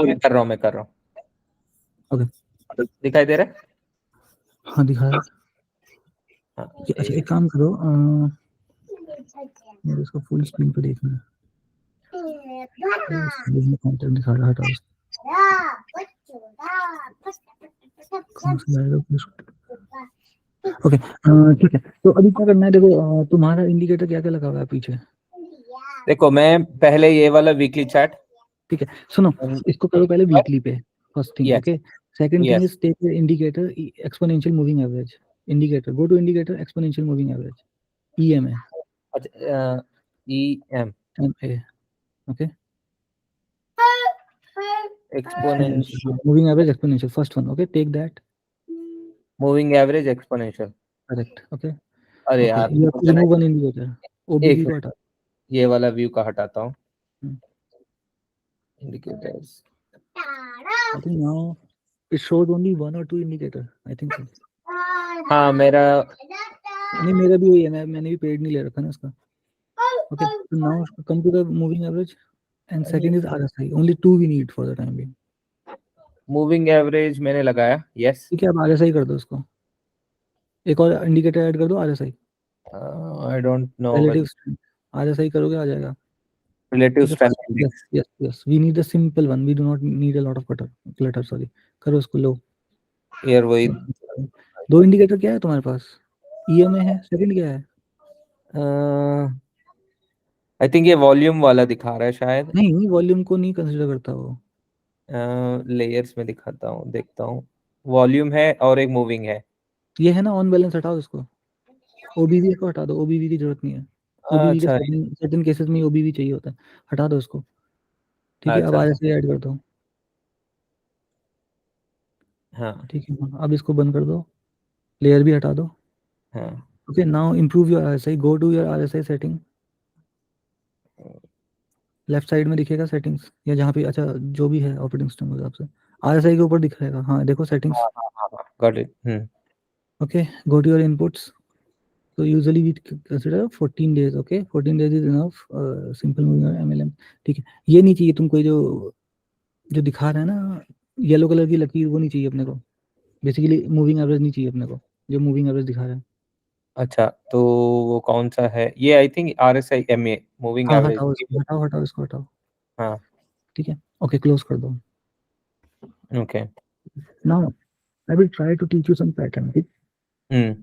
मैं कर रहा हूँ। ओके, दिखाई दे रहा है? हाँ दिखाया। हाँ, अच्छा एक काम करो, मेरे इसको फुल स्क्रीन पे देखना है। कंटेंट दिखा रहा था उसको। कौन सा लाएगा ओके ठीक है। तो अभी क्या करना है, देखो तुम्हारा इंडिकेटर क्या क्या लगा हुआ है पीछे? देखो मैं पहले ये वाला वीकली चैट, ठीक है सुनो, इसको करो पहले वीकली पे, first thing. Yes okay, second thing yes, is take indicator exponential moving average. Indicator, go to indicator exponential moving average, EMA, अच्छा EM MA, okay, exponential moving average exponential, first one, okay, take that, moving average exponential. Correct, okay. अरे okay यार you have रुक to जाना, remove one indicator, एक OBV को minute, हटा। ये वाला व्यू का हटाता हूँ। Indicators, I think now it shows only one और two indicator, I think so. हाँ मेरा, नहीं मेरा भी वही है, मैंने भी पेड नहीं ले रखा ना इसका। Okay so now come to the moving average and second is RSI, only two we need for the time being। Moving average मैंने लगाया, यस। ठीक है, अब RSI कर दो इसको, एक और इंडिकेटर ऐड कर दो, RSI, I don't know relative strength. RSI करोगे आ जाएगा। रिलेटिव ठीक है strength first, yes index. Yes yes, we need a simple one, we do not need a lot of clutter, sorry. करो इसको लो। यार वही, दो इंडिकेटर क्या है तुम्हारे पास? EMA है, सेकंड क्या है? आई थिंक ये वॉल्यूम वाला दिखा रहा है शायद। नहीं वॉल्यूम को नहीं कंसिडर करता वो। लेयर्स में दिखाता हूँ, देखता हूँ। वॉल्यूम है और एक मूविंग है। ये है ना ऑन बैलेंस, हटाओ इसको, OBV को हटा दो, OBV की जरूरत नहीं है। OBV के अच्छा सर्टेन केसेस में OBV चाहिए होता है, हटा दो इसको। ठीक है, अब अच्छा, RSI ऐड कर दो। हाँ ठीक है हाँ, अब इसको बंद कर दो, लेयर भी हटा दो। हाँ। Okay now improve your RSI, go to your RSI setting, left side में दिखेगा सेटिंग्स, या जहाँ पे, अच्छा जो भी है ऑपरेटिंग सिस्टम के हिसाब से, RSI के ऊपर दिखाएगा, हाँ देखो सेटिंग्स। हाँ got it. Okay go to your inputs, तो usually we consider 14 days, okay 14 days is enough, simple moving MLM। ठीक है, ये नहीं चाहिए तुमको, जो जो दिखा रहा है ना येलो कलर की लकीर, वो नहीं चाहिए अपने को, बेसिकली मूविंग एवरेज नहीं चाहिए अपने को, जो मूविंग एवरेज दिखा रहा है। अच्छा तो वो कौन सा है ये? I think RSI MA moving हाँ एवरेज। हटाओ इसको, हटाओ हटाओ इसको हटाओ। हाँ ठीक है ओके क्लोज कर दो। Okay. Now I will try to teach you some pattern. Hmm,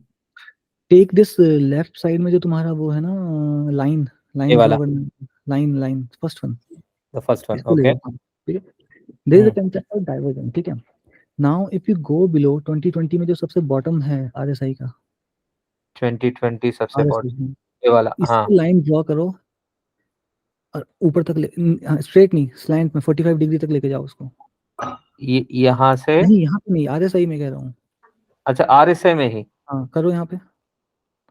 take this left side में जो तुम्हारा वो है ना, लाइन, ये लाइन ड्रॉ वाला, करना, line line first one, the first one, इसको ले ओके। लो हाँ, ठीक है। There is a concept of divergence, ठीक है। Now if you go below 2020 में जो सबसे बॉटम है RSI का, 2020 सबसे बॉट, RSI ये वाला, इस हाँ। लाइन ड्रॉ करो और ऊपर तक ले, स्ट्रेट नहीं स्लैंट में 45 डिग्री तक लेके जाओ उसको। ये यहाँ से, नहीं यहाँ पे नहीं, RSI में कह रहा हूँ। अच्छा RSI में ही, हाँ करो यहाँ पे,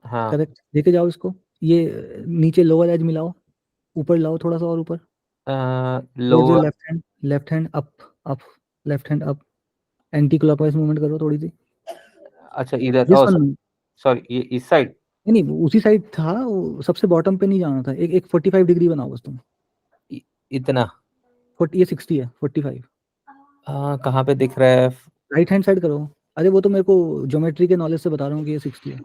हाँ। करेक्ट, लेके जाओ इसको। ये नीचे लोअर एज मिलाओ, ऊपर लाओ थोड़ा सा और ऊपर, towards your lower, left hand up, up, left hand up, anti clockwise movement करो थोड़ी सी। अच्छा इधर, दिस ओ वन, सॉरी ये इस साइड। नहीं नहीं उसी साइड था वो, सबसे बॉटम पे नहीं जाना था, एक एक 45 डिग्री बनाओ बस तुम। इतना, 40, ये 60 है, 45 कहाँ पे दिख रहा है? राइट हैंड साइड करो। अरे वो तो मेरे को ज्योमेट्री के नॉलेज से बता रहा हूँ कि ये 60 है,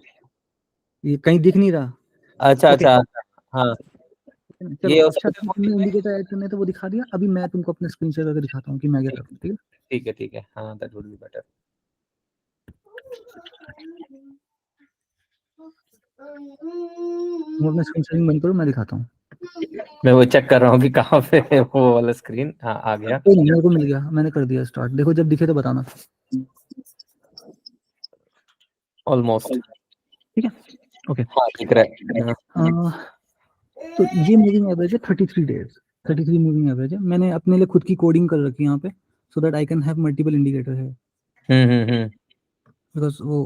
ये कहीं दिख नहीं रहा। अच्छा ओके अच्छा अच्छा, हाँ। चलो, ये हो अच्छा सकता है तुमने 45। इंडिकेटर ऐड करने तो वो दिखा दिया, अभी मैं तुमको अपने स्क्रीन शेयर करके दिखाता हूँ कि मैं क्या ठीक, कर रहा हूँ, ठीक है। ठीक है, हाँ दैट वुड बी बेटर। तुम अपना स्क्रीन शेयरिंग बंद करो, मैं दिखाता हूँ। मैं वो चेक कर रहा हूँ कि कहाँ पे है वो वाला स्क्रीन, हाँ आ गया। कोई नहीं, मेरे को मिल गया, मैंने कर दिया स्टार्ट, देखो जब दिखे तो बताना। ऑलमोस्ट, ठीक है ओके। हाँ दिख रहा है। तो ये मूविंग एवरेज है 33 डेज, 33 मूविंग एवरेज है, मैंने अपने लिए खुद की कोडिंग कर रखी है यहाँ पे, so that I can have multiple indicator है, हम्म। बिकॉज वो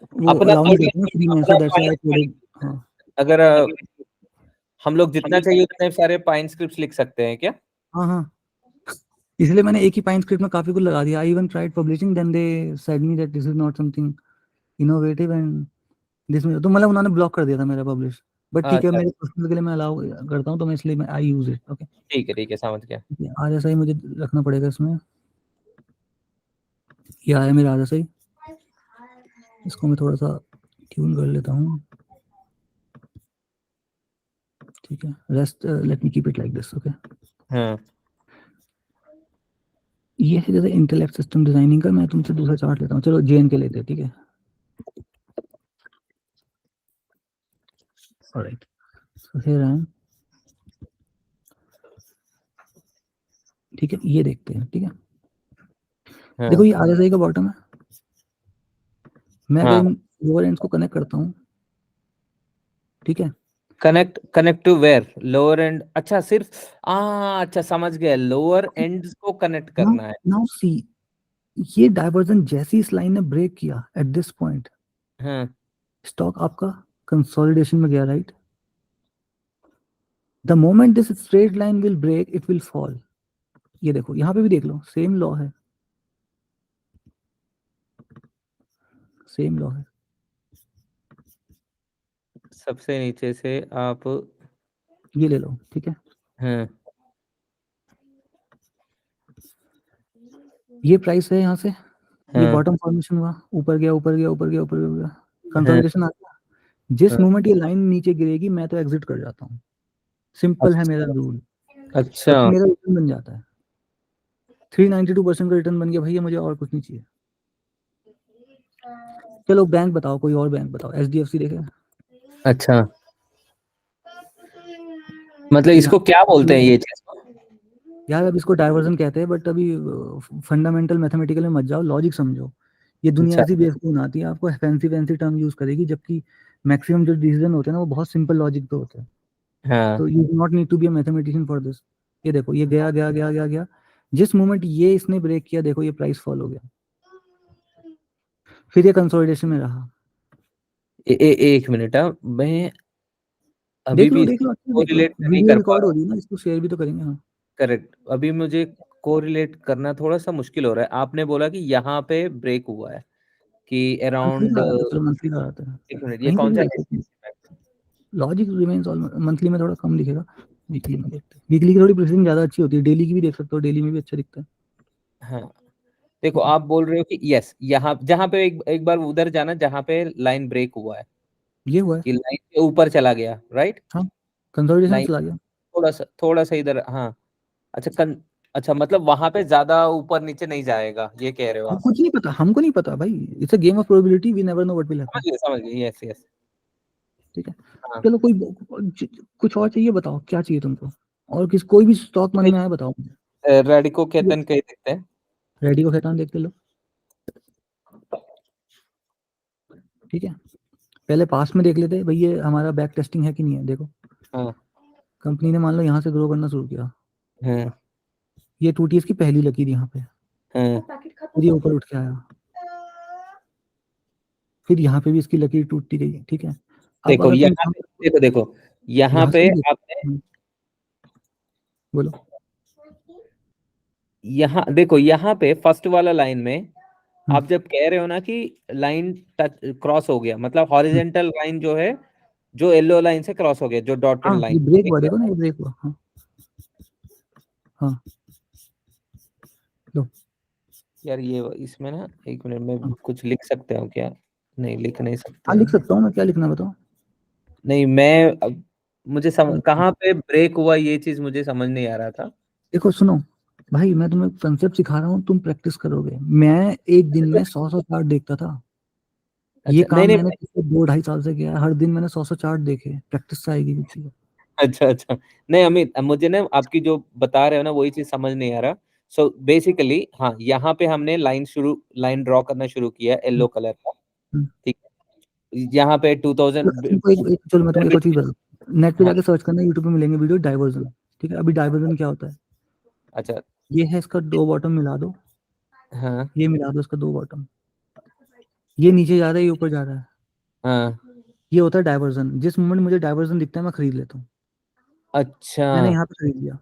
अपना अलाउ नहीं कोडिंग, करते ना फ्री में, अपना so that's why I pine, coded. हाँ अगर हम लोग जितना चाहिए उतने सारे पाइन स्क्रिप्ट्स लिख सकते हैं क्या? हाँ हाँ, इसलिए मैंने एक ही पाइन स्क्रिप्ट में काफी कुछ लगा दिया। I even tried publishing, then they said me that this is not something innovative and this में, तो मतलब उन्होंने ब्लॉक कर दिया था मेरा पब्लिश, बट ठीक है, अच्छा मेरे पर्सनल के लिए मैं अलाउ करता हूँ, तो मैं इसलिए मैं आई यूज इट। ओके, ठीक है समझ गया। आज ऐसा ही मुझे रखना पड़ेगा इसमें। ये आया मेरा आधा सही, इसको मैं थोड़ा सा ट्यून कर लेता हूँ। ठीक है, rest let me keep it like this. Okay, हाँ ये है जैसे इंटेलेक्ट सिस्टम डिजाइनिंग का। मैं तुमसे दूसरा चार्ट लेता हूँ, चलो जेएन के लेते हैं। ठीक है, alright, so here I am. ठीक है, ये देखते हैं। ठीक है, हाँ देखो ये आधा सही का बॉटम है। मैं अगर हाँ। इन लोअर एंड्स को कनेक्ट करता हूँ, ठीक है, connect to where, lower end, अच्छा सिर्फ, अच्छा समझ गया, लोअर एंड को कनेक्ट नाउ करना है। नाउ सी, ये डाइवर्जन जैसी इस लाइन ने ब्रेक किया एट दिस पॉइंट, हाँ स्टॉक आपका कंसोलिडेशन में गया, right? The moment this straight line will break, it will fall. ये देखो, यहाँ पे भी देख लो, सेम लॉ है, सेम लॉ है। सबसे नीचे से आप, ये ले लो, ठीक है, हाँ ये प्राइस है यहाँ से, ये हाँ बॉटम फॉर्मेशन हुआ, ऊपर गया ऊपर गया ऊपर गया ऊपर गया, हाँ कंसोलिडेशन आ गया। जिस हाँ। मोमेंट ये लाइन नीचे गिरेगी, मैं तो एग्जिट कर जाता हूँ। सिंपल है मेरा अच्छा रूल, अच्छा। तभी मेरा रिटर्न बन जाता है। 392% का रिटर्न बन गया भैया, मुझे और कुछ नहीं चाहिए। चलो बैंक बताओ, कोई और बैंक बताओ, एचडीएफसी देखे? अच्छा मतलब यहाँ इसको क्या बोलते हैं ये चीज को? यार, अब इसको डाइवर्जन कहते हैं, बट अभी फंडामेंटल मैथमेटिकल में मत जाओ, लॉजिक समझो। ये दुनिया अच्छा ऐसी बेवकूफ बनाती है, आपको फैंसी फैंसी टर्म यूज करेगी, जबकि मैक्सिमम जो डिसीजन होते हैं ना, वो बहुत सिंपल लॉजिक पे होते हैं। हाँ। तो you do not need to be a mathematician for this. ये देखो, ये गया गया गया गया गया, जिस मोमेंट ये इसने ब्रेक किया, देखो ये प्राइस फॉल हो गया, फिर ये कंसोलिडेशन में रहा। एक मिनट, मैं अभी देख लो भी देख लो, अच्छे से देख लो, कोरिलेट नहीं वीडियो कर पा रिकॉर्ड रहा हो हूँ। रही है ना, इसको शेयर भी तो करेंगे। हाँ, करेक्ट, अभी मुझे कोरिलेट करना थोड़ा सा मुश्किल हो रहा है। आपने बोला कि यहाँ पे ब्रेक हुआ है कि मंथली अराउंड, का आता है, चलो मंथली का आता है, एक मिनट, ये कहीं पे कौन भी सा आता है। है? लॉजिक रिमेन्स ऑल, मंथली में थोड़ा कम दिखेगा, वीकली में देखते हैं। वीकली की थोड़ी प्रिसिजन ज्यादा अच्छी होती है, डेली की भी देख सकते हो, डेली में भी अच्छा दिखता है। हाँ देखो, ठीक है, आप बोल रहे हो कि यस, यहाँ जहाँ पे एक बार उधर जाना जहाँ पे लाइन ब्रेक हुआ है, ये हुआ है। कि लाइन के ऊपर चला गया, राइट? हाँ, कंसोलिडेशन लाइन चला गया। थोड़ा सा इधर, हाँ। अच्छा अच्छा मतलब वहां पे ज्यादा ऊपर नीचे नहीं जाएगा, ये कह रहे हो हम आप? कुछ नहीं पता, हमको नहीं पता भाई, it's a game of probability, we never know what will happen. समझ गए, यस यस। ठीक है, हाँ चलो कोई कुछ और चाहिए, बताओ क्या चाहिए तुमको, और किस कोई भी स्टॉक मन में आया बताओ मुझे। रेडिको केतन कह देखते हैं। रेडी को खैतान देख के लो। ठीक है, पहले पास में देख लेते हैं भाई, ये हमारा बैक टेस्टिंग है कि नहीं है। देखो, हाँ कंपनी ने मान लो यहाँ से ग्रो करना शुरू किया, हाँ ये टूटी इसकी पहली लकीर यहाँ पे, हाँ। फिर ये ऊपर उठ के आया, फिर यहाँ पे भी इसकी लकीर टूटती गई। ठीक है, अब देखो अगर तुम यहाँ यहाँ पे, देखो यहाँ यहाँ से पे भी देखो। आपने, बोलो। यहाँ देखो, यहाँ पे फर्स्ट वाला लाइन में हम्म, आप जब कह रहे हो ना कि लाइन टच क्रॉस हो गया, मतलब हम्म, हॉरिजेंटल लाइन जो है, जो येलो लाइन से क्रॉस हो गया, जो डॉटेड हाँ, ये लाइन, ब्रेक ठीक हुआ, है? देखो ना, ये ब्रेक हुआ। हाँ हाँ, लो। यार ये इसमें ना, एक मिनट में हाँ कुछ लिख सकते हो क्या? नहीं, लिख नहीं सकते हाँ, लिख हैं। सकता हूँ मैं, क्या लिखना बताओ। नहीं, मैं मुझे क्या लिखना? कहाँ पे ब्रेक हुआ ये चीज मुझे समझ नहीं आ रहा था। देखो सुनो भाई, मैं तुम्हें कंसेप्ट सिखा रहा हूँ, तुम प्रैक्टिस करोगे। मैं एक दिन में 100 चार्ट देखता था, ये अच्छा नहीं काम नहीं मैंने पिछले 2 ढाई साल से किया है, हर दिन मैंने 100 चार्ट देखे, प्रैक्टिस से आएगी कुछ चीज़। अच्छा अच्छा। नहीं अमित, मुझे ना आपकी जो बता रहे हो ना वही चीज समझ नहीं आ रहा। सो बेसिकली हाँ, यहाँ पे हमने लाइन ड्रॉ करना शुरू किया येलो कलर का, हम्म। ठीक है? यहाँ पे 2000 तुमको चलो मैं तुम्हें एक और चीज बता, नेट पे हाँ जाके सर्च करना, यूट्यूब पे मिलेंगे वीडियो, डाइवर्जन। ठीक है, अभी डाइवर्जन क्या होता है, अच्छा। ये है इसका दो बॉटम मिला दो, हाँ ये मिला दो इसका दो बॉटम, ये नीचे जा रहा है, ये ऊपर जा रहा है, हाँ। ये होता है डाइवर्जन। जिस मोमेंट मुझे डाइवर्जन दिखता है, मैं खरीद लेता हूँ। अच्छा मैंने यहाँ पे खरीद लिया,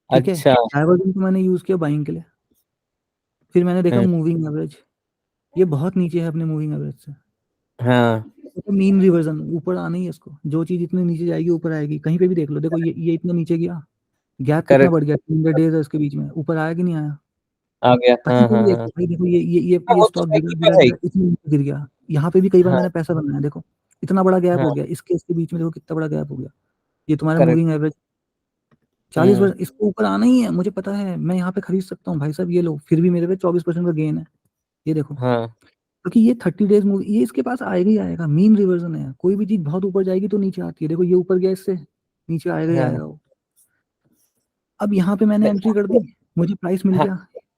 ठीक है, अच्छा। डाइवर्जन को मैंने यूज किया बाइंग के लिए, फिर मैंने देखा हाँ मूविंग एवरेज, ये बहुत नीचे है अपने मूविंग एवरेज से, हाँ मीन रिवर्जन ऊपर आना ही है इसको, जो चीज इतने नीचे जाएगी ऊपर आएगी, कहीं पे भी देख लो, देखो ये इतना नीचे गया, गैप कितना करेक्ट, बढ़ गया, 300 डेज है इसके बीच में, ऊपर आया कि नहीं आया, आ गया, कहीं हाँ पे हाँ भी देख हाँ। लो भाई, देखो ये हाँ, ये वो तो स्टॉक गिरा देखने गिरा में है ही। गिरा इतने नीचे गिर गया, यहाँ पे भी कई बार हाँ मैंने पैसा बनाया, देखो इतना बड़ा गैप हो हाँ। गया, इसके इसके बीच में देखो कितना बड़ा गैप हो गया, ये तुम्हारा करेक्ट। मूविंग एवरेज 40 हम्म। परसेंट, इसको ऊपर आना ही है, मुझे पता है, मैं यहाँ पे खरीद सकता हूँ भाई साहब, ये लो, फिर भी मेरे पे 24% का गेन है, ये देखो, हाँ क्योंकि ये 30 डेज मूवी, ये इसके पास आएगा ही आएगा, मीन रिवर्जन है, कोई भी चीज बहुत ऊपर जाएगी तो नीचे आती है, देखो ये ऊपर गया, इससे नीचे आएगा ही हाँ। आएगा वो। अब यहाँ पे मैंने एंट्री कर दी, मुझे प्राइस मिल हाँ गया,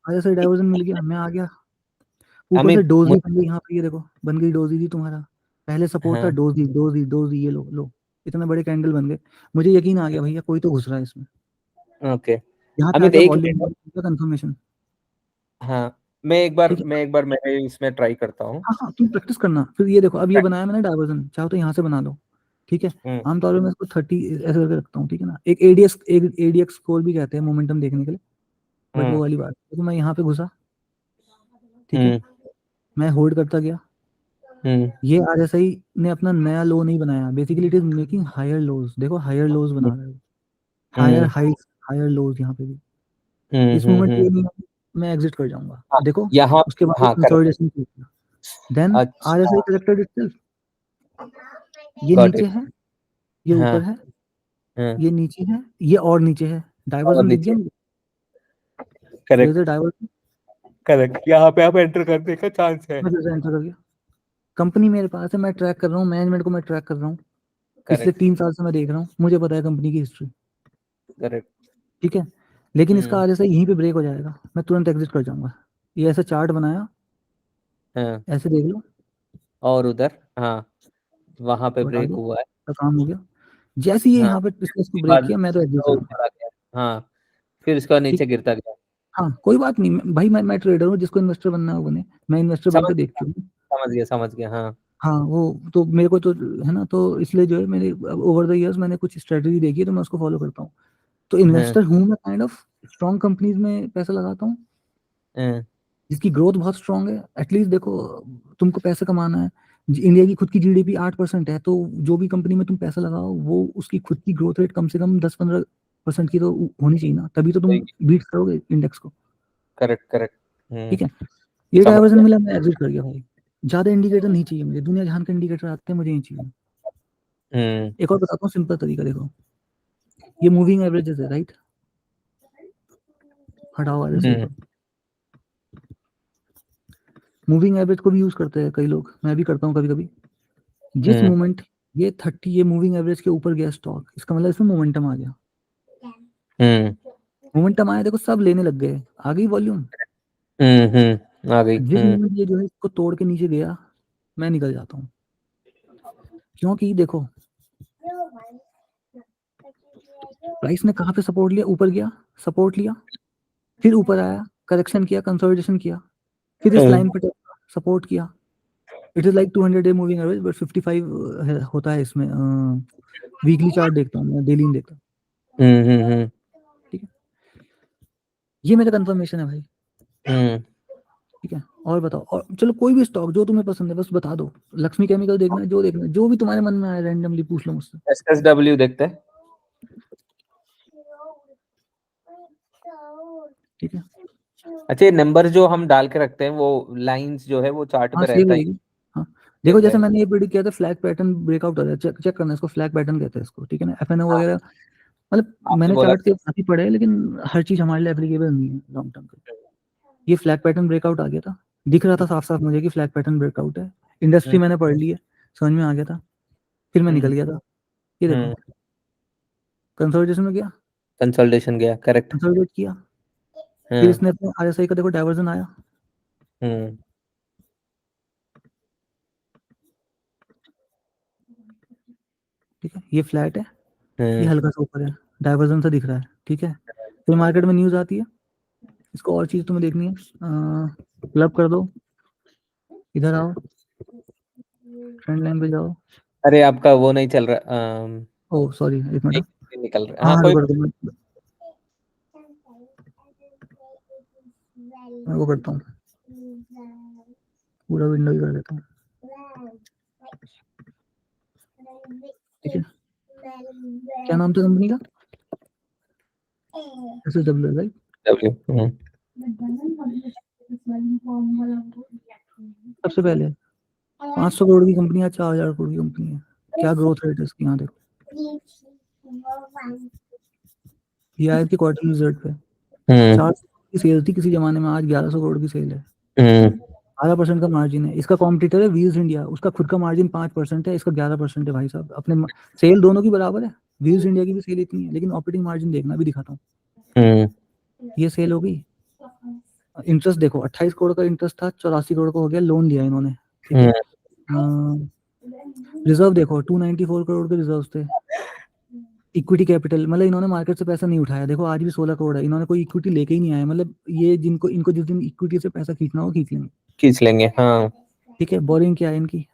आगे से डाइवर्जन मिल गया, मैं आ गया, ऊपर से अमित डोज भी बन गई, यहाँ पे ये देखो बन गई डोज दी तुम्हारा, पहले सपोर्ट था, हाँ डोज दी डोज दी डोज दी, ये लो लो, इतने बड़े कैंडल बन गए, मुझे यकीन आ गया भैया कोई तो घुस रहा है इसमें, ओके। यहाँ पे अमित आके एक वॉल्यूम मिनट। कंफर्मेशन। हाँ ठीक है, मैं एक बार मैं इसमें ट्राई करता हूँ। हाँ हाँ तुम प्रैक्टिस करना, फिर ये देखो अब ये बनाया मैंने डाइवर्जन, चाहो तो यहाँ से बना लो, ठीक है, हम्म आमतौर पर मैं इसको 30 ऐसे करके रखता हूँ, ठीक है ना, एक एडीएक्स स्कोर भी कहते हैं मोमेंटम देखने के लिए, बट वो हम्म वाली बात, तो मैं यहाँ पे घुसा, ठीक है, हम्म मैं होल्ड करता गया, हम्म ये आरएसआई ने अपना नया लो नहीं बनाया, basically it is making higher lows, देखो हायर लोज बना रहा है, higher hmm heights, higher lows यहाँ पे भी, इस मोमेंट पे ये नहीं हम्म। है कि मैं एग्जिट कर जाऊंगा, हाँ देखो यहाँ। उसके बाद हाँ करेक्ट। कंसोलिडेशन किया, देन अच्छा। आरएसआई करेक्टेड इटसेल्फ, ये गॉट नीचे इट। है, ये हाँ ऊपर है, हाँ। ये नीचे है, ये और नीचे है, और डाइवर्जन दिख गया नीचे। मुझे, there is correct a divergence, correct, यहाँ पे आप एंटर करने का चांस है। मैं फिर से एंटर कर गया, कंपनी मेरे पास है, मैं ट्रैक कर रहा हूँ, मैनेजमेंट को मैं ट्रैक कर रहा हूँ, पिछले करेक्ट 3 साल से मैं देख रहा हूँ, मुझे पता है कंपनी की हिस्ट्री, करेक्ट। ठीक है, लेकिन इसका हम्म। आज ऐसा यहीं पे ब्रेक हो जाएगा, मैं तुरंत एग्जिट कर जाऊंगा, ये ऐसा चार्ट बनाया, हाँ ऐसे देख लो, और उधर, हाँ वहां पे बता ब्रेक दो, हुआ है। तो काम हो गया, जैसे ही ये हाँ यहाँ पे इसको उसके ब्रेक बाद किया, मैं तो एग्जिट तो कर गया, ऊपर आ गया। हाँ फिर उसका ठीक, नीचे गिरता गया। हाँ कोई बात नहीं, भाई मैं ट्रेडर हूँ, जिसको इन्वेस्टर बनना है वो बने, मैं इन्वेस्टर बन समझ के देख चुका हूँ, समझ गया हाँ। हाँ वो तो मेरे को तो है ना, तो इसलिए जो है मेरे ओवर द इयर्स मैंने कुछ स्ट्रेटजी देखी है, तो मैं उसको फॉलो करता हूँ, तो हाँ इन्वेस्टर हूँ मैं, काइंड ऑफ स्ट्रॉन्ग कंपनीज में पैसा लगाता हूँ, हाँ, जिसकी ग्रोथ बहुत स्ट्रांग है, एटलीस्ट देखो तुमको पैसा कमाना है, इंडिया की खुद की जीडीपी 8% है, तो जो भी कंपनी में तुम पैसा लगाओ वो उसकी खुद की ग्रोथ रेट कम से कम 10-15% की तो होनी चाहिए ना, तभी तो तुम सही। बीट करोगे इंडेक्स को, करेक्ट करेक्ट। ठीक है, ये समझ डाइवर्जन गया। मिला, मैं एग्जिट कर गया भाई, ज्यादा इंडिकेटर नहीं चाहिए मुझे, दुनिया जहान के इंडिकेटर आते हैं मुझे नहीं चाहिए, हम्म एक और बताता हूँ सिंपल तरीका, देखो ये मूविंग एवरेजेस है, राइट, हटाओ वाले से हम्म मूविंग एवरेज को भी यूज करते हैं कई लोग, मैं भी करता हूँ कभी कभी, जिस हम्म मोमेंट ये 30 ये मूविंग एवरेज के ऊपर गया स्टॉक, इसका मतलब इसमें मोमेंटम आ गया, हम्म मोमेंटम आया, देखो सब लेने लग गए, आ गई वॉल्यूम, आ गई। जिस मोमेंट ये जो है इसको तोड़ के नीचे गया, मैं निकल जाता हूँ, क्योंकि देखो प्राइस ने कहाँ पे सपोर्ट लिया, ऊपर गया, सपोर्ट लिया, फिर ऊपर आया, करेक्शन किया, कंसोलिडेशन किया, फिर इस लाइन पे सपोर्ट किया, it is like 200 day moving average, but 55 होता है इसमें, वीकली चार्ट देखता हूँ मैं, डेली नहीं देखता, हम्म। ठीक है, ये मेरा कंफर्मेशन है भाई, हम्म। ठीक है, और बताओ, और चलो कोई भी स्टॉक जो तुम्हें पसंद है बस बता दो, लक्ष्मी केमिकल देखना है, जो देखना है, जो भी तुम्हारे मन में आए रैंडमली पूछ लो मुझसे, SSW देखते हैं। ठीक है, अच्छा ये नंबर जो हम डाल के रखते हैं वो लाइंस जो है वो चार्ट हाँ पे सेव रहता है। रहेगी, हाँ देखो सेव जैसे रहेगा। मैंने ये प्रिडिक्ट किया था, फ्लैग पैटर्न ब्रेकआउट हो रहा है, चेक चेक करना, इसको फ्लैग पैटर्न कहते हैं इसको, ठीक है ना, एफएनओ हाँ वगैरह, मतलब आपने मैंने बोला। चार्ट के काफी पढ़े हैं, लेकिन हर चीज हमारे लिए एप्लीकेबल नहीं है लॉन्ग टर्म पे, ये फ्लैग पैटर्न ब्रेकआउट आ गया था, दिख रहा था साफ साफ मुझे कि फ्लैग पैटर्न ब्रेकआउट है, इंडस्ट्री हम्म मैंने पढ़ ली है, समझ में आ गया था, फिर मैं निकल हम्म गया था, ये देखो हम्म। कंसोलिडेशन में गया, कंसोलिडेशन गया, करेक्ट। कंसोलिडेट किया, फिर हाँ। इसने अपने आरएसआई का देखो डाइवर्जन आया, हम्म ठीक है, ये फ्लैट है, ये हम्म हल्का सा ऊपर है, डाइवर्जन सा दिख रहा है, ठीक है, फिर मार्केट में न्यूज आती है, इसको और चीज तुम्हें देखनी है, क्लब कर दो, इधर आओ, ट्रेंड लाइन पे जाओ, अरे आपका वो नहीं चल रहा। ओ सॉरी एक मिनट, एक दिन निकल रहा है। हाँ हाँ हाँ कोई। रुको रुको, मैं वो करता हूँ, पूरा विंडो ही कर देता हूँ, क्या नाम था कंपनी का? SSW, right? W। सबसे पहले 500 करोड़ की कंपनी है, 4000 करोड़ की कंपनी है, क्या ग्रोथ रेट है इसकी? यहाँ देखो, ये आया इसके क्वार्टरली रिजल्ट पे। 400 की सेल थी किसी जमाने में, आज 1100 करोड़ की सेल है, 12% का मार्जिन है। इसका कॉम्पिटिटर है व्हील्स इंडिया, उसका खुद का मार्जिन 5% है, इसका 11% है। भाई साहब, अपने सेल दोनों की बराबर है, व्हील्स इंडिया की भी सेल इतनी है, लेकिन ऑपरेटिंग मार्जिन देखना, भी दिखाता हूँ। ये सेल हो गई। इंटरेस्ट देखो, 28 करोड़ का इंटरेस्ट था, 84 करोड़ का हो गया, लोन लिया इन्होंने, ठीक है। रिजर्व देखो, 294 करोड़ के रिजर्व थे। इक्विटी कैपिटल, मतलब इन्होंने मार्केट से पैसा नहीं उठाया, देखो आज भी 16 करोड़ है, इन्होंने कोई इक्विटी लेके ही नहीं आया, मतलब ये इनको जिस दिन इक्विटी से पैसा खींचना हो खींच लेंगे, हाँ, ठीक है। बोरिंग क्या है इनकी,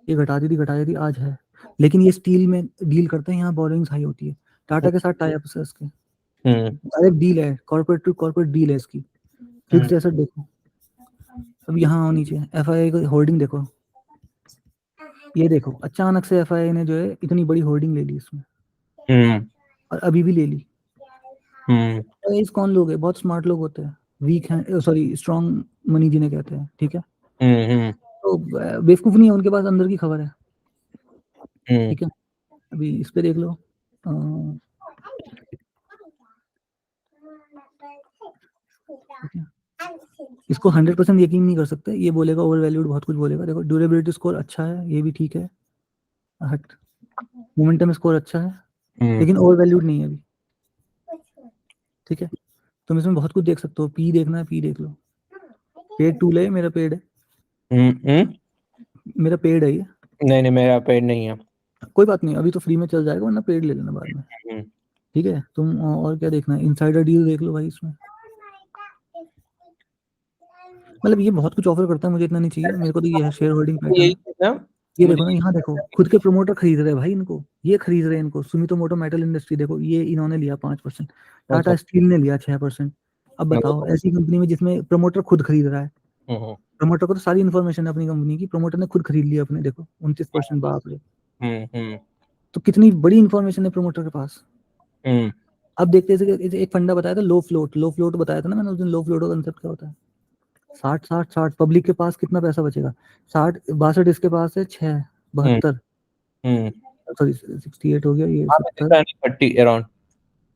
ये घटा दी, आज है, लेकिन ये स्टील में डील करते हैं, यहाँ बोरिंग हाई होती है। टाटा के साथ टाई अप है इसके, डायरेक्ट डील है, कॉर्पोरेट टू कॉर्पोरेट डील है इसकी। फिक्स्ड एसेट देखो, अब यहाँ आओ नीचे, FII की होल्डिंग देखो, ये देखो, अचानक से FII ने जो है इतनी बड़ी होल्डिंग ले ली इसमें, और अभी भी ले ली। इस कौन लोग है, बहुत स्मार्ट लोग होते हैं, वीक है, सॉरी स्ट्रॉन्ग मनी जिन्हें कहते हैं, ठीक है। तो बेवकूफ नहीं है, उनके पास अंदर की खबर है, ठीक है। अभी इस पे देख लो, इसको 100% यकीन नहीं कर सकते, ये बोलेगा ओवर वैल्यूड, बहुत कुछ बोलेगा। देखो ड्यूरेबिलिटी स्कोर अच्छा है, ये भी ठीक है, हट मोमेंटम स्कोर अच्छा है, लेकिन ओवर वैल्यूड नहीं है अभी, ठीक है। तुम इसमें बहुत कुछ देख सकते हो, पी देखना है, पी देख लो, पेड टूल है, मेरा पेड है, मेरा पेड है ये, नहीं मेरा पेड नहीं है, कोई बात नहीं, अभी तो फ्री में चल जाएगा, वरना पेड ले लेना बाद में, ठीक है। तुम और क्या देखना है, इनसाइडर डील देख लो भाई इसमें, मतलब ये बहुत कुछ ऑफर करता है, मुझे इतना नहीं चाहिए, मेरे को तो ये है शेयर होल्डिंग पैटर्न। ये देखो ना, यहाँ देखो, खुद के प्रमोटर खरीद रहे हैं भाई इनको, ये खरीद रहे हैं इनको, सुमितोमोटो मेटल इंडस्ट्री देखो, ये इन्होंने लिया 5%, टाटा स्टील ने लिया 6%। अब बताओ, ऐसी कंपनी में जिसमें प्रमोटर खुद खरीद रहा है, प्रमोटर को तो सारी इन्फॉर्मेशन है अपनी कंपनी की, प्रमोटर ने खुद खरीद लिया अपने, देखो 29%, बाप रे, तो कितनी बड़ी इन्फॉर्मेशन है प्रमोटर के पास। अब देखते हैं, एक फंडा बताया था, लो फ्लोट बताया था ना मैंने उस दिन, लो फ्लोट का कंसेप्ट क्या होता है, 60 पब्लिक के पास कितना पैसा बचेगा, 62 इसके पास है, 72 सॉरी 68 हो गया, ये 70,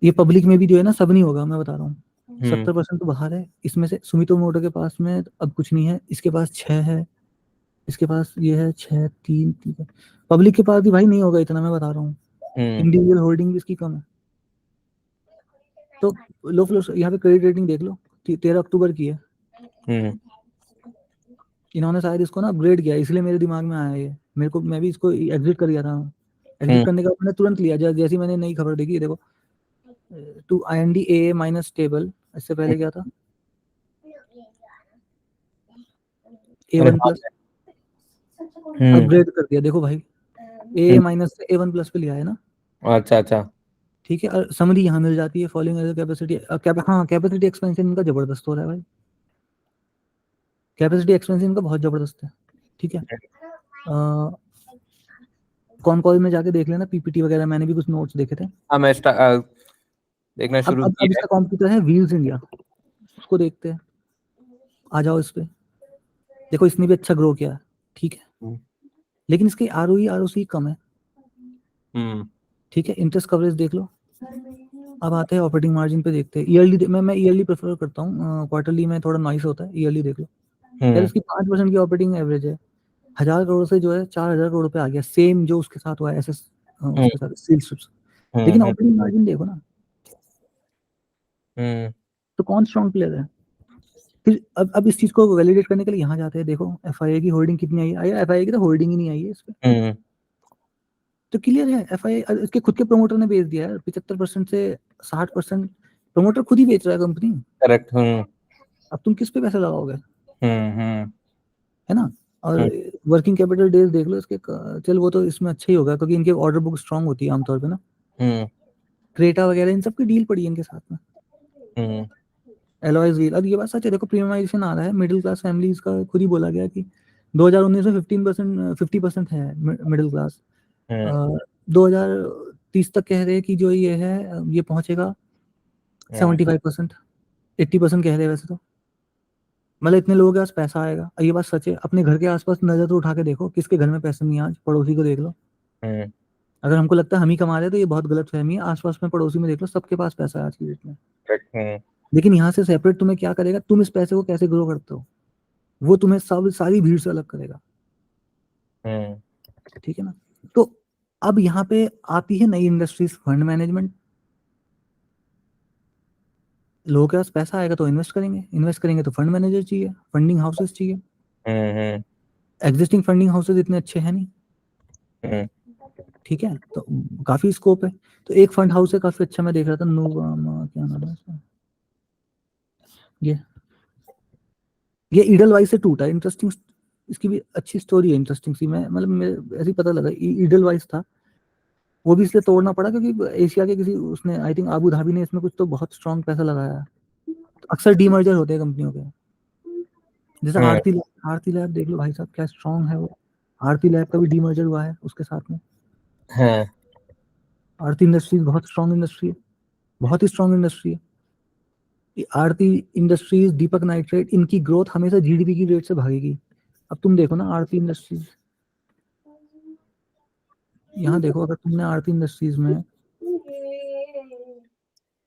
ये पब्लिक में भी जो है ना, सब नहीं होगा, मैं बता रहा हूँ, 70% तो बाहर है। इसमें से सुमितोमोटो के पास में अब कुछ नहीं है, इसके पास 6 है, इसके पास ये है 6, 3, पब्लिक के पास भी भाई नहीं होगा इतना, मैं बता रहा हूँ, इंडिविजुअल होल्डिंग भी इसकी कम है। तो लो फ्लो, यहाँ पे क्रेडिट रेटिंग देख लो, 13 अक्टूबर की है, इन्होंने शायद इसको ना अपग्रेड किया, इसलिए मेरे दिमाग में आया ये, मेरे को, मैं भी इसको एग्जिट कर गया था, एग्जिट करने का मैंने तुरंत लिया, जैसे मैंने नई खबर देखी, देखो टू IND माइनस स्टेबल, इससे पहले क्या था, A1 प्लस, अपग्रेड कर दिया, देखो भाई A माइनस से A1 प्लस पे लिया है ना, अच्छा, ठीक है। और समरी यहाँ मिल जाती है, फॉलोइंग एज कैपेसिटी, हाँ कैपेसिटी एक्सपेंशन इनका जबरदस्त हो रहा है भाई, कैपेसिटी एक्सपेंशन इनका बहुत जबरदस्त है, ठीक है। कौन कॉल में जाके देख लेना, PPT वगैरह, मैंने भी कुछ नोट्स देखे थे, मैं देखना शुरू किया। अब इसका कॉम्पिटिटर है व्हील्स इंडिया, उसको देखते हैं, आ जाओ इस पे, देखो इसने भी अच्छा ग्रो किया, ठीक है, लेकिन इसकी ROE ROC कम है, ठीक है। इंटरेस्ट कवरेज देख लो। अब आते हैं ऑपरेटिंग मार्जिन पे, देखते हैं ईयरली, मैं ईयरली प्रेफर करता हूँ, क्वार्टरली में थोड़ा नॉइस होता है, ईयरली देख लो यार, इसकी 5% की ऑपरेटिंग एवरेज है, 1000 करोड़ से जो है 4000 करोड़ पे आ गया, सेम जो उसके साथ हुआ है SS, उसके साथ सेल्स, लेकिन ऑपरेटिंग मार्जिन देखो ना, तो कौन स्ट्रॉन्ग प्लेयर है। फिर अब इस चीज को वैलिडेट करने के लिए यहाँ जाते हैं, देखो FII की होल्डिंग कितनी आई है, FII की तो होल्डिंग ही नहीं आई है इस पे, तो क्लियर है, FII इसके खुद के प्रमोटर ने बेच दिया है, 75% से 60% प्रमोटर खुद ही बेच रहा है कंपनी, करेक्ट। अब तुम किस पे पैसा लगाओगे, है ना। और वर्किंग कैपिटल डेज देख लो इसके, चल वो तो इसमें अच्छा ही होगा, क्योंकि इनके ऑर्डर बुक स्ट्रांग होती है आमतौर पे ना, क्रेटा वगैरह इन सब की डील पड़ी है इनके साथ में, एलॉयज व्हील। अब ये बात सच है, देखो प्रीमियमाइजेशन आ रहा है, मिडिल क्लास फैमिलीज का खुद ही बोला गया कि 2019 में 50% है मिडिल क्लास, 2030 30 तक कह रहे हैं कि जो ये है ये पहुंचेगा 75%, 80% कह रहे हैं वैसे तो। मतलब इतने लोगों के पास पैसा आएगा, ये बात सच है। अपने घर के आसपास नजर तो उठा के देखो, किसके घर में पैसा नहीं है आज, पड़ोसी को देख लो। अगर हमको लगता है हम ही कमा रहे तो ये बहुत गलत फहमी है। आसपास में पड़ोसी में देख लो, सबके पास पैसा है आज की डेट में। लेकिन यहाँ से सेपरेट तुम्हें क्या करेगा, तुम इस पैसे को कैसे ग्रो करते हो, वो तुम्हें सब सारी भीड़ से अलग करेगा। ठीक है ना। तो अब यहाँ पे आती है नई इंडस्ट्रीज, फंड मैनेजमेंट। लोगों के पास पैसा आएगा तो इन्वेस्ट करेंगे तो फंड मैनेजर चाहिए, फंडिंग हाउसेस चाहिए। एग्जिस्टिंग फंडिंग हाउसेस इतने अच्छे हैं नहीं। ठीक है, तो काफी स्कोप है। तो एक फंड हाउस है काफी अच्छा, मैं देख रहा था, नोवामा, क्या नाम है इसका, ये ईडलवाइस से टूटा। इंटरेस्टिंग, इसकी भी अच्छी स्टोरी है, इंटरेस्टिंग सी। मैं मतलब ऐसे ही पता लगा ईडलवाइस था, वो भी इसलिए तोड़ना पड़ा क्योंकि एशिया के किसी उसने, आई थिंक आबू धाबी ने इसमें कुछ तो बहुत स्ट्रॉन्ग पैसा लगाया। तो अक्सर डीमर्जर होते हैं कंपनियों के, जैसे आरती लैब देख लो भाई साहब, क्या स्ट्रॉन्ग है वो। आरती लैब का भी डीमर्जर हुआ है उसके साथ में। आरती इंडस्ट्रीज बहुत स्ट्रॉन्ग इंडस्ट्री है, बहुत ही स्ट्रॉन्ग इंडस्ट्री है आरती इंडस्ट्रीज। दीपक नाइट्रेट, इनकी ग्रोथ हमेशा जीडीपी की रेट से भागेगी। अब तुम देखो ना आरती इंडस्ट्रीज, यहाँ देखो, अगर तुमने आरती इंडस्ट्रीज में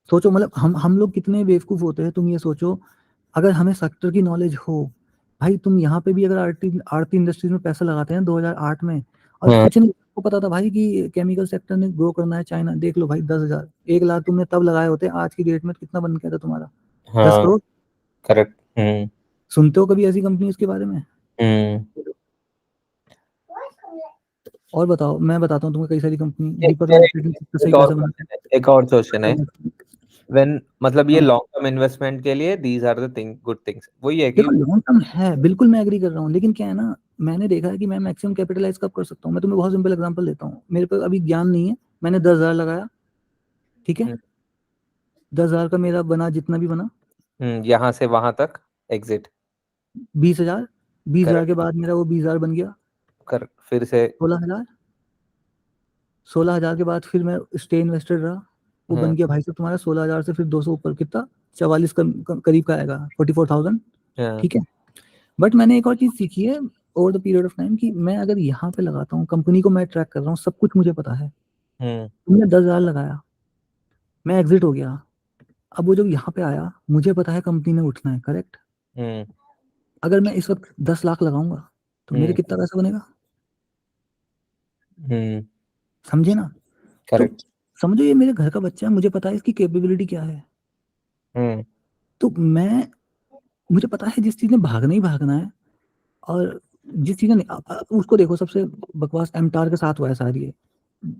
सोचो, मतलब हम लोग कितने बेवकूफ होते हैं। तुम ये सोचो, अगर हमें सेक्टर की नॉलेज हो, भाई तुम यहाँ पे भी अगर आरती इंडस्ट्रीज में पैसा लगाते हैं 2008 में, और कुछ नहीं को पता था भाई कि केमिकल सेक्टर ने ग्रो करना है चाइना, देख लो भाई 10,000, 1 लाख तुमने तब लगाए होते, आज की डेट में कितना बन गया था तुम्हारा? 10 करोड़। करेक्ट। सुनते हो कभी ऐसी कंपनी के बारे में? और बताओ, मैं बताता हूँ तुम्हें कई सारी कंपनी। दीपक नाइट्रेट ने सही पैसा बनाया। एक और क्वेश्चन है, व्हेन मतलब ये लॉन्ग टर्म इन्वेस्टमेंट के लिए these are the good things, वही है कि देखो लॉन्ग टर्म है, बिल्कुल मैं एग्री कर रहा हूँ, लेकिन क्या है ना, मैंने देखा है कि मैं मैक्सिमम कैपिटलाइज कब कर सकता हूँ। मैं तुम्हें बहुत सिंपल एग्जांपल देता हूँ, मेरे पास अभी ज्ञान नहीं है, मैंने 10,000 लगाया, ठीक है, 10,000 का मेरा बना जितना भी बना, यहाँ से वहां तक एग्जिट 20,000, 20,000 के बाद मेरा वो 20,000 बन गया, फिर से 16,000, 16,000 के बाद फिर मैं स्टे इन्वेस्टेड रहा, वो बन गया भाई साहब तुम्हारा 16,000 से फिर 200 ऊपर कितना, 44 करीब का आएगा, 44,000। ठीक है, बट मैंने एक और चीज सीखी है over the period of time, कि मैं अगर यहाँ पे लगाता हूँ, कंपनी को मैं ट्रैक कर रहा हूँ, सब कुछ मुझे पता है। तुमने 10,000 लगाया, मैं एग्जिट हो गया, अब वो जब यहाँ पे आया, मुझे पता है कंपनी ने उठना है, करेक्ट। अगर मैं इस वक्त 10 लाख लगाऊंगा तो मेरे कितना पैसा बनेगा? समझे ना? तो समझो ये मेरे घर का बच्चा है, मुझे पता है इसकी कैपेबिलिटी क्या है। तो मुझे पता है जिस चीज ने भागना ही भागना है, और जिस चीज ने उसको देखो, सबसे बकवास एमटार के साथ हुआ है सारी ये,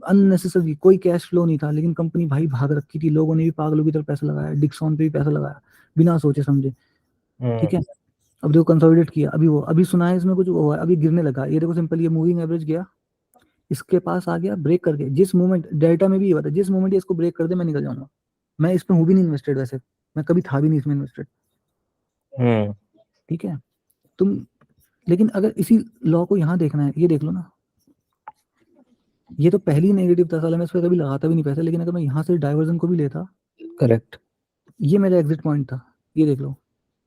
अननेसेसरी, कोई कैश फ्लो नहीं था, लेकिन कंपनी भाई भाग रखी थी, लोगों ने भी पागलों की तरह पैसा लगाया, डिक्सॉन पे भी पैसा लगाया बिना सोचे समझे। ठीक है, अब देखो कंसोलिडेट किया, अभी सुना है इसमें कुछ वो हुआ है, अभी गिरने लगा। ये देखो सिंपल, ये मूविंग एवरेज गया, इसके पास आ गया, ब्रेक करके, जिस मोमेंट डेल्टा में भी ये होता है, जिस मोमेंट इसको ब्रेक कर दे मैं निकल जाऊंगा। मैं इसमें हूँ भी नहीं इन्वेस्टेड, वैसे मैं कभी था भी नहीं इसमें इन्वेस्टेड। ठीक है, तुम लेकिन अगर इसी लॉ को यहाँ देखना है, ये देख लो ना, ये तो पहली नेगेटिव था, साला मैं इस पर कभी लगाता भी नहीं पैसा, लेकिन अगर मैं यहाँ से डाइवर्जन को भी लेता, करेक्ट, ये मेरा एग्जिट पॉइंट था, ये देख लो,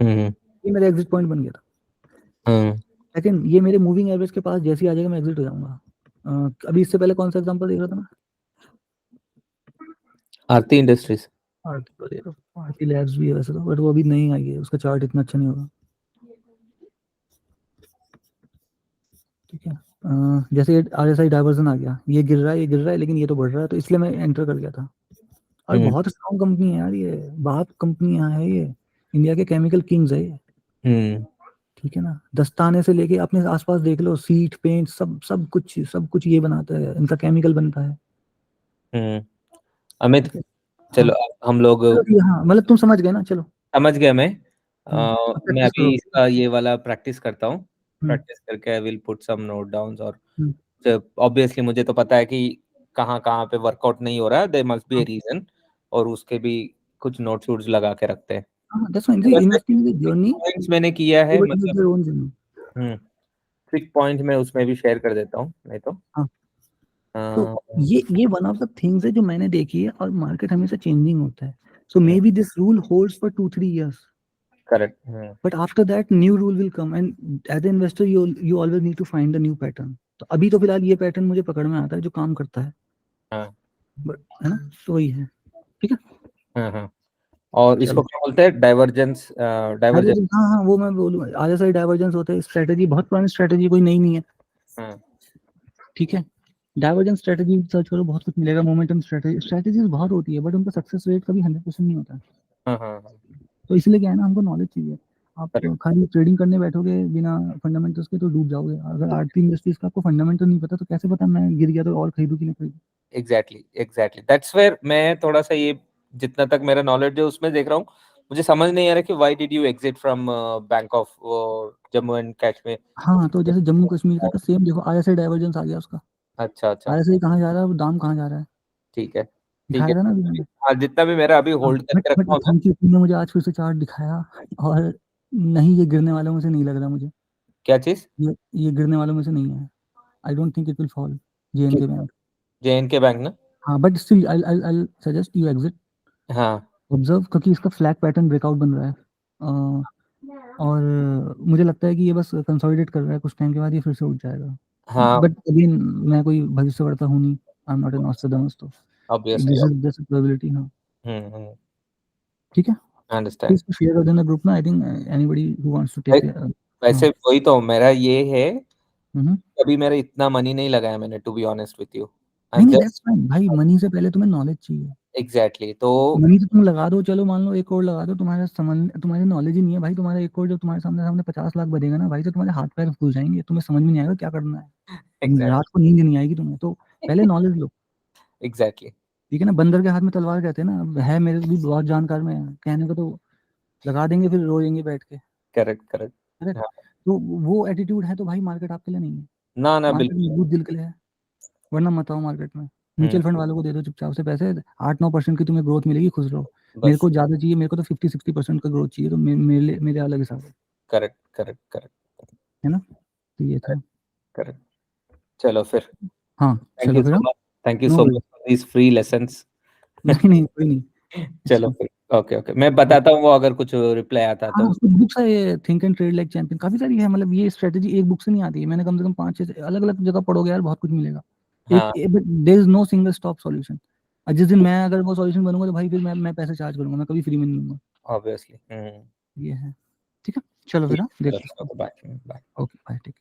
ये मेरा एग्जिट पॉइंट बन गया था। लेकिन ये मेरे मूविंग एवरेज के पास जैसे ही आ जाएगा मैं एग्जिट हो जाऊंगा। अभी इससे पहले कौन सा एग्जांपल देख रहा था मैं? आरती इंडस्ट्रीज, आरती लैब्स भी है वैसे तो, बट वो अभी नहीं आई है, उसका चार्ट इतना अच्छा नहीं होगा। ठीक है, जैसे RSI डाइवर्जन आ गया, ये गिर रहा है लेकिन ये तो बढ़ रहा है, तो इसलिए मैं एंटर कर गया था। और बहुत स्ट्रॉन्ग कंपनी है यार, ये बाप कंपनियां है, ये इंडिया के केमिकल किंग्स है ये। ठीक है ना, दस्ताने से लेके अपने आसपास देख लो, सीट पेंट सब कुछ ये बनाता है, इनका केमिकल बनता है। अमित, चलो हम लोग, हाँ मतलब तुम समझ गए ना, चलो समझ गया मैं। मैं प्रैक्टिस अभी करो। इसका ये वाला प्रैक्टिस करता हूँ, प्रैक्टिस करके I will put some note downs, और ऑब्वियसली मुझे तो पता है कि कहाँ कहाँ पे वर्कआउट नहीं हो रहा है, there must be a reason, और उसके भी कुछ नोट्स वोट्स लगा के रखते हैं। That's fine, see investing is a journey, points मैंने किया है, एवरीबॉडी हैज मतलब देयर ओन जर्नी। 6 पॉइंट मैं उसमें भी शेयर कर देता हूँ, नहीं तो हाँ तो ये वन ऑफ द थिंग्स है जो मैंने देखी है, और मार्केट हमेशा चेंजिंग होता है. So maybe this rule holds for 2-3 years. Correct. But after that new rule will come, and as a investor you always need to find the new pattern. तो अभी तो फिलहाल ये पैटर्न मुझे पकड़ में आता है जो काम करता है. बट है ना, तो वही है. ठीक है. और इसको क्या बोलते हैं, डाइवर्जेंस. डाइवर्जेंस, हाँ हाँ, वो मैं बोलूँ, आधे सारे डाइवर्जेंस होते हैं. स्ट्रेटेजी बहुत पुरानी स्ट्रेटेजी, कोई नई नहीं है. ठीक है. डाइवर्जेंस स्ट्रेटेजी सर्च करो, बहुत कुछ मिलेगा. मोमेंटम स्ट्रेटेजीज बहुत होती है, बट उनका सक्सेस रेट कभी 100% नहीं होता. तो इसलिए क्या है ना, हमको नॉलेज चाहिए. आप खाली ट्रेडिंग करने बैठोगे बिना फंडामेंटल्स के तो डूब जाओगे. अगर आरती इंडस्ट्रीज का आपको फंडामेंटल नहीं पता तो कैसे पता मैं गिर गया तो और खरीदूं कि नहीं खरीदूं. एग्जैक्टली दैट्स वेयर मैं थोड़ा सा ये जितना तक मेरा नॉलेज है उसमें देख रहा हूँ. मुझे समझ नहीं आ रहा कि why did you exit from bank of Jammu and Kashmir. हाँ, तो जैसे जम्मू कश्मीर का सेम देखो, आईएसआई डाइवर्जेंस आ गया उसका. अच्छा. आईएसआई कहाँ जा रहा है, दाम कहाँ जा रहा है. ठीक है. दिखाया था ना अभी मैंने. हाँ, जितना भी मेरा अभी होल्ड करके रखा हूँ. थैंक यू, तुमने मुझे आज फिर से चार्ट दिखाया. और नहीं, ये गिरने वालों में से नहीं लग रहा मुझे. क्या चीज? ये गिरने वालों में से नहीं है. I don't think it will fall. JNK bank. JNK bank ना. हाँ, but still I suggest you exit. हाँ. ऑब्जर्व, क्योंकि इसका फ्लैग पैटर्न ब्रेकआउट बन रहा है. और मुझे लगता है कि ये बस कंसोलिडेट कर रहा है, कुछ टाइम के बाद ये फिर से उठ जाएगा. हाँ. बट अगेन, मैं कोई भविष्यवक्ता हूँ नहीं. I am not an Nostradamus. तो obviously. This is just probability. हाँ. ठीक है. अंडरस्टैंड. प्लीज शेयर कर देना ग्रुप में. I think anybody who wants to take. वैसे वही तो मेरा ये है. हम्म. अभी मेरा इतना मनी नहीं लगाया मैंने, to be honest with you. नहीं, दैट्स फाइन भाई. मनी से पहले तुम्हें नॉलेज चाहिए. एग्जैक्टली. तो मनी तो तुम लगा दो, चलो मान लो 1 करोड़ लगा दो. तुम्हारे नॉलेज ही नहीं है भाई. तुम्हारा 1 करोड़ जब तुम्हारे सामने 50 लाख बढ़ेगा ना भाई, तो तुम्हारे हाथ पैर फूल जाएंगे. तुम्हें समझ में नहीं आएगा क्या करना है. रात को नींद नहीं आएगी तुम्हें. तो पहले नॉलेज लो. एग्जैक्टली. ठीक है ना. बंदर के हाथ में तलवार कहते हैं ना. अब है मेरे भी बहुत जानकार में कहने को, तो लगा देंगे फिर रोएंगे बैठ के. करेक्ट. तो वो एटीट्यूड है तो भाई मार्केट आपके लिए नहीं है. ना मार्केट बिल्कुल. मजबूत दिल के लिए है. वरना मत आओ मार्केट में. म्यूचुअल फंड वालों को दे दो चुपचाप से पैसे. 8-9% की तुम्हें ग्रोथ मिलेगी, खुश रहो. मेरे को ज्यादा चाहिए. मेरे को तो 50-60% का ग्रोथ चाहिए. तो मेरे अलग हिसाब है. करेक्ट. है ना. तो ये था. करेक्ट. चलो फिर. हाँ, चलो फिर. Thank you so much for these free lessons. नहीं, कोई नहीं. चलो फिर. ओके मैं बताता हूँ वो अगर कुछ रिप्लाई आता है तो. हाँ, कुछ बुक्स है ये, think and trade like champion, काफी सारी है. मतलब ये स्ट्रेटेजी एक बुक से नहीं आती है. मैंने कम से कम 5-6 अलग अलग जगह पढ़ोगे यार, बहुत कुछ मिलेगा. There is no single stop solution. जिस दिन मैं अगर वो सॉल्यूशन बनूंगा तो भाई फिर मैं पैसे चार्ज करूंगा. मैं कभी फ्री में नहीं दूंगा. ऑब्वियसली. ये है. ठीक है. चलो फिर. देखते हैं. बाय. Okay, bye. ठीक.